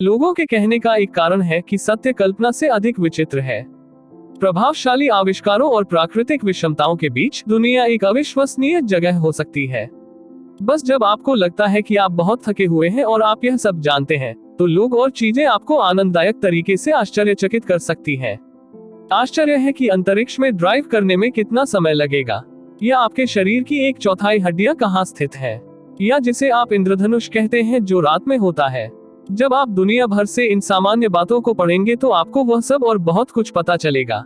लोगों के कहने का एक कारण है कि सत्य कल्पना से अधिक विचित्र है। प्रभावशाली आविष्कारों और प्राकृतिक विषमताओं के बीच दुनिया एक अविश्वसनीय जगह हो सकती है। बस जब आपको लगता है कि आप बहुत थके हुए हैं और आप यह सब जानते हैं, तो लोग और चीजें आपको आनंददायक तरीके से आश्चर्यचकित कर सकती हैं। आश्चर्य है कि अंतरिक्ष में ड्राइव करने में कितना समय लगेगा, या आपके शरीर की 1/4 हड्डियां कहाँ स्थित है, या जिसे आप इंद्रधनुष कहते हैं जो रात में होता है। जब आप दुनिया भर से इन सामान्य बातों को पढ़ेंगे तो आपको वह सब और बहुत कुछ पता चलेगा।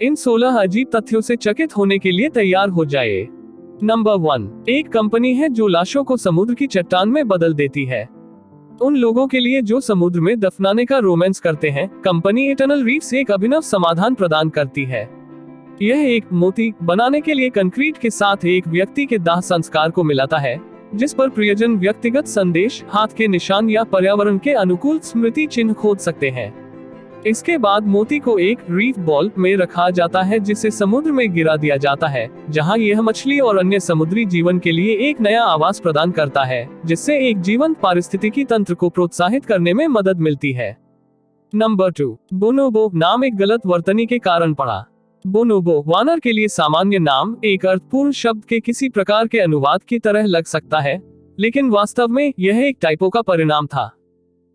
इन 16 अजीब तथ्यों से चकित होने के लिए तैयार हो जाइए। नंबर 1, एक कंपनी है जो लाशों को समुद्र की चट्टान में बदल देती है। उन लोगों के लिए जो समुद्र में दफनाने का रोमांस करते हैं, कंपनी इटर्नल रीफ्स एक अभिनव समाधान प्रदान करती है। यह एक मोती बनाने के लिए कंक्रीट के साथ एक व्यक्ति के दाह संस्कार को मिलाता है, जिस पर प्रियजन व्यक्तिगत संदेश, हाथ के निशान या पर्यावरण के अनुकूल स्मृति चिन्ह खोज सकते हैं। इसके बाद मोती को एक रीफ बॉल में रखा जाता है जिसे समुद्र में गिरा दिया जाता है, जहां यह मछली और अन्य समुद्री जीवन के लिए एक नया आवास प्रदान करता है, जिससे एक जीवंत पारिस्थितिकी तंत्र को प्रोत्साहित करने में मदद मिलती है। नंबर 2, बोनोबो नाम एक गलत वर्तनी के कारण पड़ा। बोनोबो वानर के लिए सामान्य नाम एक अर्थपूर्ण शब्द के किसी प्रकार के अनुवाद की तरह लग सकता है, लेकिन वास्तव में यह एक टाइपो का परिणाम था।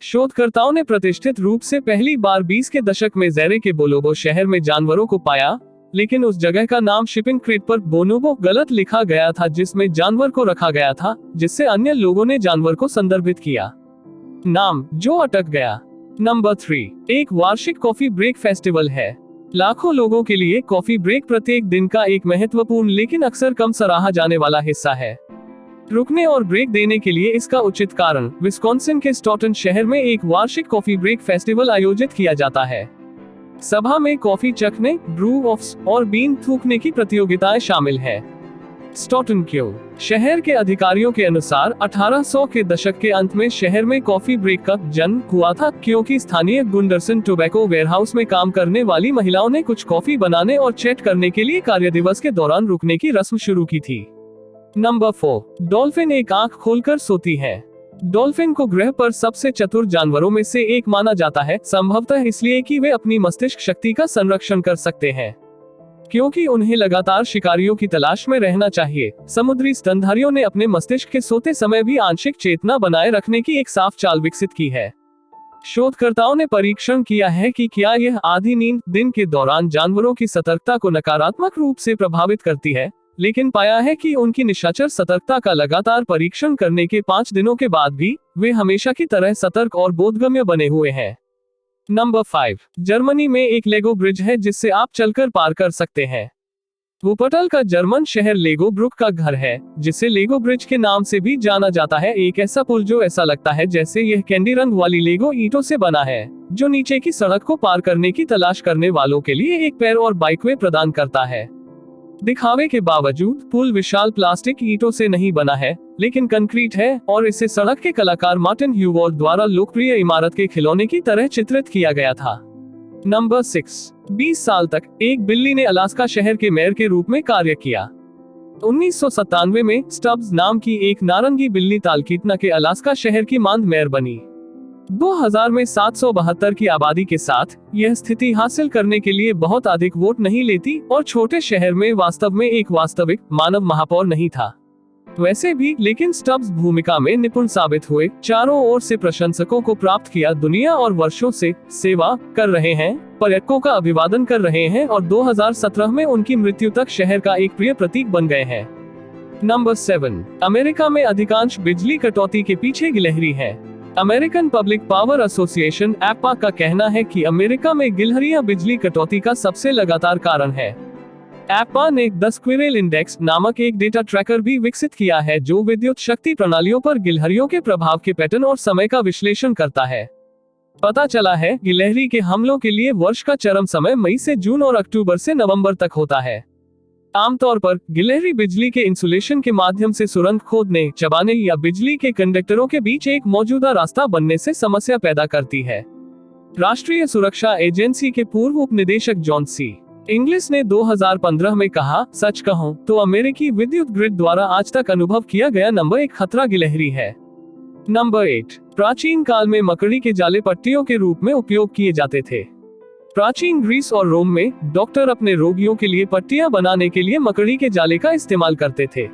शोधकर्ताओं ने प्रतिष्ठित रूप से पहली बार 20 के दशक में ज़ेरे के बोलोबो शहर में जानवरों को पाया, लेकिन उस जगह का नाम शिपिंग क्रेट पर बोनोबो गलत लिखा गया था जिसमें जानवर को रखा गया था, जिससे अन्य लोगों ने जानवर को संदर्भित किया, नाम जो अटक गया। नंबर 3, एक वार्षिक कॉफी ब्रेक फेस्टिवल है। लाखों लोगों के लिए कॉफी ब्रेक प्रत्येक दिन का एक महत्वपूर्ण लेकिन अक्सर कम सराहा जाने वाला हिस्सा है। रुकने और ब्रेक देने के लिए इसका उचित कारण विस्कॉन्सिन के स्टॉटन शहर में एक वार्षिक कॉफी ब्रेक फेस्टिवल आयोजित किया जाता है। सभा में कॉफी चखने, ब्रू ऑफ्स और बीन थूकने की प्रतियोगिताएं शामिल है। स्टॉटन क्यों शहर के अधिकारियों के अनुसार 1800 के दशक के अंत में शहर में कॉफी ब्रेक का जन्म हुआ था, क्योंकि स्थानीय गुंडरसन टोबैको वेयरहाउस में काम करने वाली महिलाओं ने कुछ कॉफी बनाने और चैट करने के लिए कार्यदिवस के दौरान रुकने की रस्म शुरू की थी। नंबर 4, डॉल्फिन एक आंख खोलकर सोती है। डॉल्फिन को ग्रह पर सबसे चतुर जानवरों में से एक माना जाता है, संभवतः इसलिए कि वे अपनी मस्तिष्क शक्ति का संरक्षण कर सकते हैं, क्योंकि उन्हें लगातार शिकारियों की तलाश में रहना चाहिए। समुद्री स्तनधारियों ने अपने मस्तिष्क के सोते समय भी आंशिक चेतना बनाए रखने की एक साफ चाल विकसित की है। शोधकर्ताओं ने परीक्षण किया है कि क्या यह आधी नींद दिन के दौरान जानवरों की सतर्कता को नकारात्मक रूप से प्रभावित करती है, लेकिन पाया है कि उनकी निशाचर सतर्कता का लगातार परीक्षण करने के 5 दिनों के बाद भी वे हमेशा की तरह सतर्क और बोधगम्य बने हुए हैं। नंबर 5, जर्मनी में एक लेगो ब्रिज है जिससे आप चलकर पार कर सकते हैं। वुपर्टल का जर्मन शहर लेगो ब्रुक का घर है, जिसे लेगो ब्रिज के नाम से भी जाना जाता है। एक ऐसा पुल जो ऐसा लगता है जैसे यह कैंडी रंग वाली लेगो ईंटों से बना है, जो नीचे की सड़क को पार करने की तलाश करने वालों के लिए एक पैर और बाइकवे प्रदान करता है। दिखावे के बावजूद पुल विशाल प्लास्टिक ईंटों से नहीं बना है, लेकिन कंक्रीट है, और इसे सड़क के कलाकार मार्टिन ह्यूवर्थ द्वारा लोकप्रिय इमारत के खिलौने की तरह चित्रित किया गया था। नंबर 6, 20 साल तक एक बिल्ली ने अलास्का शहर के मेयर के रूप में कार्य किया। 1997 में स्टब्स नाम की एक नारंगी बिल्ली तालकीटना के अलास्का शहर की मांद मेयर बनी। 2000 में 772 की आबादी के साथ यह स्थिति हासिल करने के लिए बहुत अधिक वोट नहीं लेती, और छोटे शहर में वास्तव में एक वास्तविक मानव महापौर नहीं था। वैसे भी लेकिन स्टब्स भूमिका में निपुण साबित हुए, चारों ओर से प्रशंसकों को प्राप्त किया, दुनिया और वर्षों से सेवा कर रहे हैं, पर्यटकों का अभिवादन कर रहे हैं, और 2017 में उनकी मृत्यु तक शहर का एक प्रिय प्रतीक बन गए हैं। नंबर 7, अमेरिका में अधिकांश बिजली कटौती के पीछे गिलहरी है। अमेरिकन पब्लिक पावर एसोसिएशन एपा का कहना है कि अमेरिका में गिलहरियां बिजली कटौती का सबसे लगातार कारण है। एपा ने द स्क्विरल इंडेक्स नामक एक डेटा ट्रैकर भी विकसित किया है, जो विद्युत शक्ति प्रणालियों पर गिलहरियों के प्रभाव के पैटर्न और समय का विश्लेषण करता है। पता चला है गिलहरी के हमलों के लिए वर्ष का चरम समय मई से जून और अक्टूबर से नवंबर तक होता है। आमतौर पर गिलहरी बिजली के इंसुलेशन के माध्यम से सुरंग खोदने, चबाने या बिजली के कंडक्टरों के बीच एक मौजूदा रास्ता बनने से समस्या पैदा करती है। राष्ट्रीय सुरक्षा एजेंसी के पूर्व उप निदेशक जॉन सी इंग्लिश ने 2015 में कहा, सच कहूं तो अमेरिकी विद्युत ग्रिड द्वारा आज तक अनुभव किया गया नंबर 1 खतरा गिलहरी है। नंबर 8, प्राचीन काल में मकड़ी के जाले पट्टियों के रूप में उपयोग किए जाते थे। प्राचीन ग्रीस और रोम में डॉक्टर अपने रोगियों के लिए पट्टियां बनाने के लिए मकड़ी के जाले का इस्तेमाल करते थे।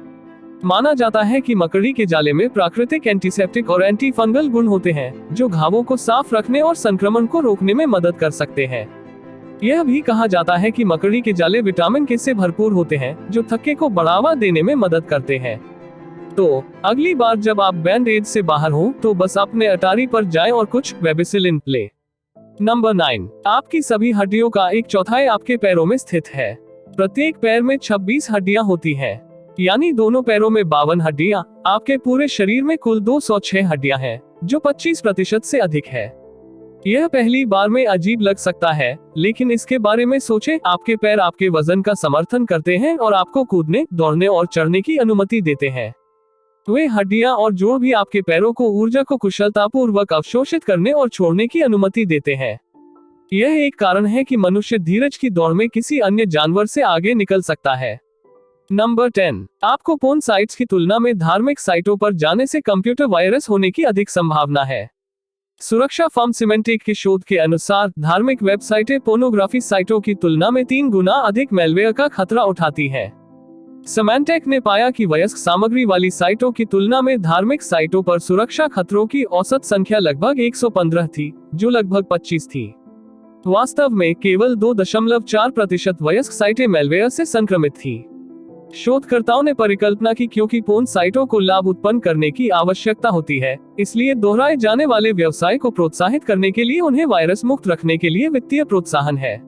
माना जाता है कि मकड़ी के जाले में प्राकृतिक एंटीसेप्टिक और एंटी फंगल गुण होते हैं, जो घावों को साफ रखने और संक्रमण को रोकने में मदद कर सकते हैं। यह भी कहा जाता है कि मकड़ी के जाले विटामिन के से भरपूर होते हैं, जो थक्के को बढ़ावा देने में मदद करते हैं। तो अगली बार जब आप बैंड-एड से बाहर हो तो बस अपने अटारी पर जाएं और कुछ वेबिसिलिन लें। नंबर 9, आपकी सभी हड्डियों का 1/4 आपके पैरों में स्थित है। प्रत्येक पैर में 26 हड्डियां होती हैं, यानी दोनों पैरों में 52 हड्डियां। आपके पूरे शरीर में कुल 206 हड्डियां हैं, जो 25% से अधिक है। यह पहली बार में अजीब लग सकता है, लेकिन इसके बारे में सोचें। आपके पैर आपके वजन का समर्थन करते हैं और आपको कूदने, दौड़ने और चढ़ने की अनुमति देते हैं। वे हड्डियां और जोड़ भी आपके पैरों को ऊर्जा को कुशलतापूर्वक अवशोषित करने और छोड़ने की अनुमति देते हैं। यह एक कारण है कि मनुष्य धीरज की दौड़ में किसी अन्य जानवर से आगे निकल सकता है। नंबर 10, आपको पोर्न साइट्स की तुलना में धार्मिक साइटों पर जाने से कंप्यूटर वायरस होने की अधिक संभावना है। सुरक्षा फर्म सिमेंटिक के शोध के अनुसार धार्मिक वेबसाइटें पोर्नोग्राफी साइटों की तुलना में 3 गुना अधिक मैलवेयर का खतरा उठाती हैं। सिमेंटिक ने पाया कि वयस्क सामग्री वाली साइटों की तुलना में धार्मिक साइटों पर सुरक्षा खतरों की औसत संख्या लगभग 115 थी, जो लगभग 25 थी। वास्तव में केवल 2.4% वयस्क साइटें मैलवेयर से संक्रमित थी। शोधकर्ताओं ने परिकल्पना की क्योंकि पोर्न साइटों को लाभ उत्पन्न करने की आवश्यकता होती है, इसलिए दोहराए जाने वाले व्यवसाय को प्रोत्साहित करने के लिए उन्हें वायरस मुक्त रखने के लिए वित्तीय प्रोत्साहन है।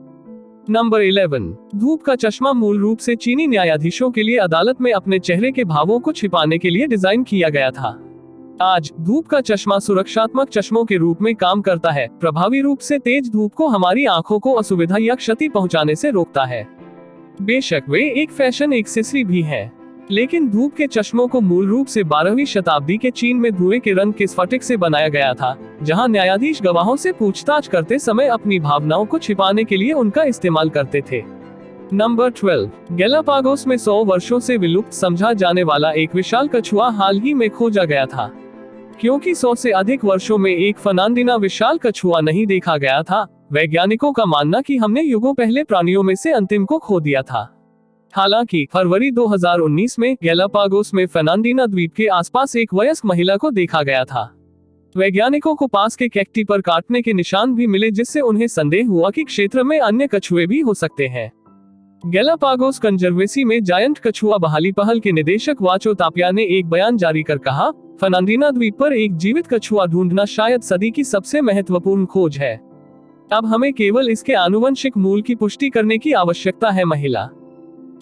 नंबर 11, धूप का चश्मा मूल रूप से चीनी न्यायाधीशों के लिए अदालत में अपने चेहरे के भावों को छिपाने के लिए डिजाइन किया गया था। आज धूप का चश्मा सुरक्षात्मक चश्मों के रूप में काम करता है, प्रभावी रूप से तेज धूप को हमारी आंखों को असुविधा या क्षति पहुंचाने से रोकता है। बेशक वे एक फैशन एक्सेसरी भी है, लेकिन धूप के चश्मों को मूल रूप से 12वीं शताब्दी के चीन में धुएं के रंग के स्फटिक से बनाया गया था, जहां न्यायाधीश गवाहों से पूछताछ करते समय अपनी भावनाओं को छिपाने के लिए उनका इस्तेमाल करते थे। नंबर 12, गैलापागोस में 100 वर्षों से विलुप्त समझा जाने वाला एक विशाल कछुआ हाल ही में खोजा गया था। क्योंकि 100 से अधिक वर्षों में एक फर्नांडीना विशाल कछुआ नहीं देखा गया था, वैज्ञानिकों का मानना कि हमने युगों पहले प्राणियों में से अंतिम को खो दिया था। हालांकि फरवरी 2019 में गैलापागोस में फर्नांडीना द्वीप के आसपास एक वयस्क महिला को देखा गया था। वैज्ञानिकों को पास के कैक्टी पर काटने के निशान भी मिले, जिससे उन्हें संदेह हुआ कि क्षेत्र में अन्य कछुए भी हो सकते हैं। गैलापागोस कंजर्वेसी में जायंट कछुआ बहाली पहल के निदेशक वाचो तापिया ने एक बयान जारी कर कहा, फर्नांडीना द्वीप पर एक जीवित कछुआ ढूंढना शायद सदी की सबसे महत्वपूर्ण खोज है। अब हमें केवल इसके आनुवंशिक मूल की पुष्टि करने की आवश्यकता है। महिला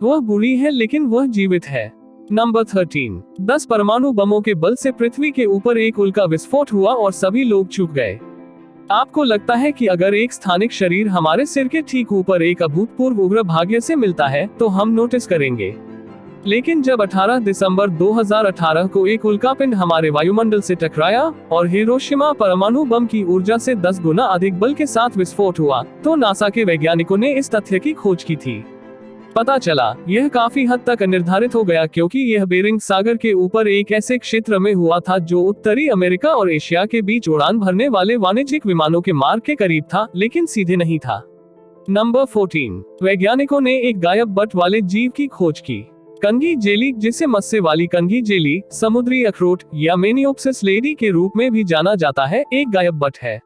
वह बुरी है, लेकिन वह जीवित है। नंबर 13, 10 परमाणु बमों के बल से पृथ्वी के ऊपर एक उल्का विस्फोट हुआ और सभी लोग चूक गए। आपको लगता है कि अगर एक स्थानिक शरीर हमारे सिर के ठीक ऊपर एक अभूतपूर्व उग्र भाग्य से मिलता है तो हम नोटिस करेंगे। लेकिन जब 18 दिसंबर 2018 को एक उल्कापिंड हमारे वायुमंडल से टकराया और हिरोशिमा परमाणु बम की ऊर्जा से 10 गुना अधिक बल के साथ विस्फोट हुआ, तो नासा के वैज्ञानिकों ने इस तथ्य की खोज की थी। पता चला यह काफी हद तक निर्धारित हो गया, क्योंकि यह बेरिंग सागर के ऊपर एक ऐसे क्षेत्र में हुआ था जो उत्तरी अमेरिका और एशिया के बीच उड़ान भरने वाले वाणिज्यिक विमानों के मार्ग के करीब था, लेकिन सीधे नहीं था। नंबर 14, वैज्ञानिकों ने एक गायब बट वाले जीव की खोज की। कंघी जेली, जिसे मत्स्य वाली कंघी जेली, समुद्री अखरोट या मेनियोप्सिस लेडी के रूप में भी जाना जाता है, एक गायब बट है।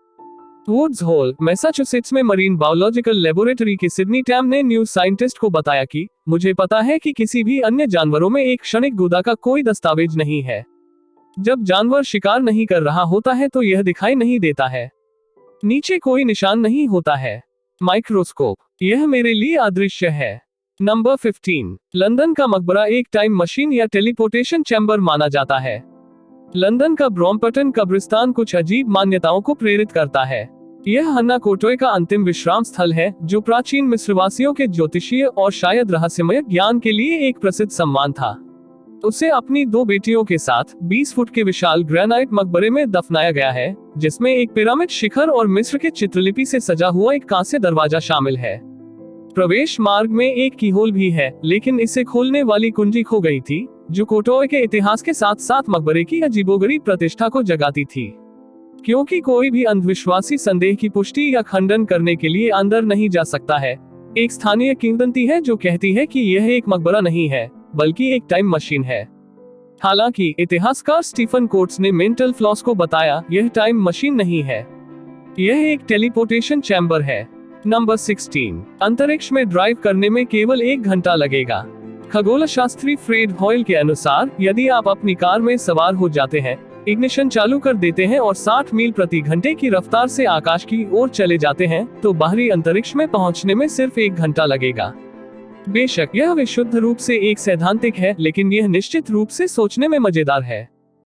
वुड्स होल, मैसाचुसेट्स में मरीन बायोलॉजिकल लेबोरेटरी के सिडनी टैम ने न्यूज साइंटिस्ट को बताया कि मुझे पता है कि किसी भी अन्य जानवरों में एक क्षणिक गुदा का कोई दस्तावेज नहीं है। जब जानवर शिकार नहीं कर रहा होता है तो यह दिखाई नहीं देता है। नीचे कोई निशान नहीं होता है। माइक्रोस्कोप, यह मेरे लिए अदृश्य है। नंबर 15, लंदन का मकबरा एक टाइम मशीन या टेलीपोर्टेशन चैम्बर माना जाता है। लंदन का ब्रॉम्पटन कब्रिस्तान कुछ अजीब मान्यताओं को प्रेरित करता है। यह हन्ना कोटोए का अंतिम विश्राम स्थल है, जो प्राचीन मिस्रवासियों के ज्योतिषीय और शायद रहस्यमय ज्ञान के लिए एक प्रसिद्ध सम्मान था। उसे अपनी 2 बेटियों के साथ 20 फुट के विशाल ग्रेनाइट मकबरे में दफनाया गया है, जिसमें एक पिरामिड शिखर और मिस्र के चित्रलिपि से सजा हुआ एक कांस्य दरवाजा शामिल है। प्रवेश मार्ग में एक कीहोल भी है, लेकिन इसे खोलने वाली कुंजी खो गई थी, जो कोटोय के इतिहास के साथ साथ मकबरे की अजीबोगरीब प्रतिष्ठा को जगाती थी। क्योंकि कोई भी अंधविश्वासी संदेह की पुष्टि या खंडन करने के लिए अंदर नहीं जा सकता है। एक स्थानीय किंवदंती है जो कहती है कि यह एक मकबरा नहीं है, बल्कि एक टाइम मशीन है। हालांकि इतिहासकार स्टीफन कोट्स ने मेंटल फ्लॉस को बताया, यह टाइम मशीन नहीं है, यह एक टेलीपोर्टेशन चैम्बर है। नंबर 16, अंतरिक्ष में ड्राइव करने में केवल 1 घंटा लगेगा। खगोलशास्त्री फ्रेड हॉयल के अनुसार, यदि आप अपनी कार में सवार हो जाते हैं, इग्निशन चालू कर देते हैं और 60 मील प्रति घंटे की रफ्तार से आकाश की ओर चले जाते हैं, तो बाहरी अंतरिक्ष में पहुंचने में सिर्फ 1 घंटा लगेगा। बेशक यह विशुद्ध रूप से एक सैद्धांतिक है, लेकिन यह निश्चित रूप से सोचने में मजेदार है।